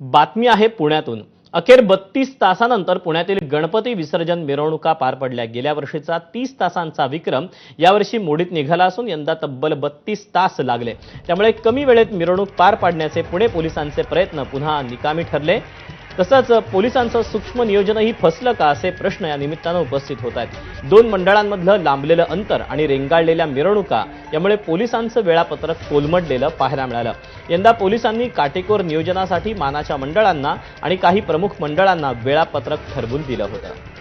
बातमी आहे पुण्यातून। अखेर 32 तासानंतर पुण्यातील गणपती विसर्जन मिरवणुका पार पडल्या। गेल्या वर्षीचा 30 तासांचा विक्रम यावर्षी मोडीत निघाला असून यंदा तब्बल 32 तास लागले। त्यामुळे कमी वेळेत मिरवणूक पार पाडण्याचे पुणे पोलिसांचे प्रयत्न पुन्हा निकामी ठरले। तसंच पोलिसांचं सूक्ष्म नियोजनही फसलं का असे प्रश्न या निमित्तानं उपस्थित होत आहेत। दोन मंडळांमधलं लांबलेलं अंतर आणि रेंगाळलेल्या मिरवणुका यामुळे पोलिसांचं वेळापत्रक कोलमडलेलं पाहायला मिळालं। यंदा पोलिसांनी काटेकोर नियोजनासाठी मानाच्या मंडळांना आणि काही प्रमुख मंडळांना वेळापत्रक ठरवून दिलं होतं।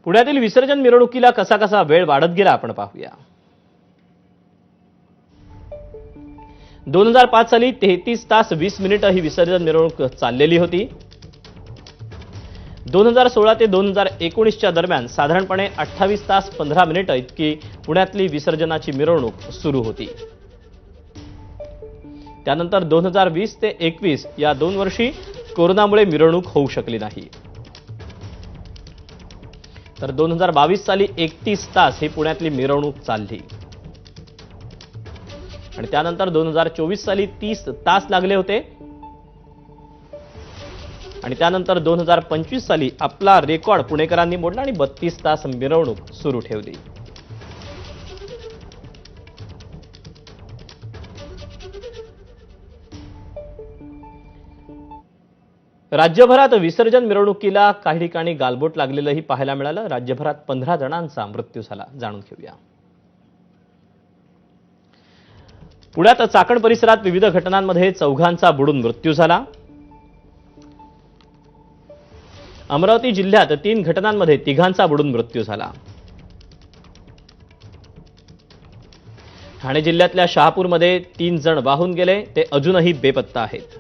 पुण्यातील विसर्जन मिरवणुकीला कसा कसा वेळ वाढत गेला आपण पाहूया। 2005 साली 33 तास 20 मिनिटं ही विसर्जन मिरवणूक चाललेली होती। 2016 ते 2019च्या दरम्यान साधारणपणे 28 तास 15 मिनिटं इतकी पुण्यातली विसर्जनाची मिरवणूक सुरू होती। त्यानंतर 2020 ते 21 या 2 वर्षी कोरोनामुळे मिरवणूक होऊ शकली नाही। तर 2022 साली 31 तास ही पुण्यातली मिरवणूक चालली आणि त्यानंतर 2024 साली 30 तास लागले होते आणि त्यानंतर 2025 साली आपला रेकॉर्ड पुणेकरांनी मोडला आणि 32 तास मिरवणूक सुरू ठेवली। राज्यभरात विसर्जन मिरवणुकीला काही ठिकाणी गालबोट लागलेलंही पाहायला मिळालं। राज्यभरात 15 जणांचा मृत्यू झाला। जाणून घेऊया। पुण्यात चाकण परिसरात विविध घटनांमध्ये 4घांचा बुडून मृत्यू झाला। अमरावती जिल्ह्यात 3 घटनांमध्ये 3घांचा बुडून मृत्यू झाला। ठाणे जिल्ह्यातल्या शहापूरमध्ये 3 जण वाहून गेले, ते अजूनही बेपत्ता आहेत।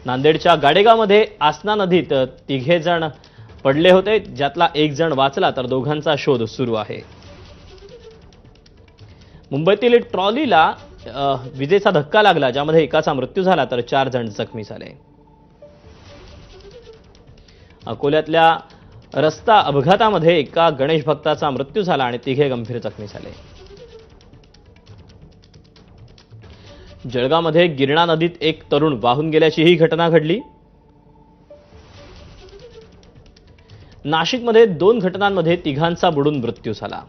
नांदेडच्या गाडेगावमध्ये आसना नदीत 3 जण पडले होते, ज्यातला 1 जण वाचला तर 2घांचा शोध सुरू आहे। मुंबईतील ट्रॉलीला विजेचा धक्का लागला, ज्यामध्ये एकाचा मृत्यू झाला तर 4 जण जखमी झाले। अकोल्यातल्या रस्ता अपघातामध्ये एका गणेश भक्ताचा मृत्यू झाला आणि 3 गंभीर जखमी झाले। जळगावमध्ये गिरणा नदीत एक तरुण वाहून गेल्याची ही घटना घडली। नाशिकमध्ये 2 घटनांमध्ये 3घांचा बुडून मृत्यू झाला।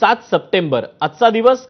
7 सप्टेंबर आजचा दिवस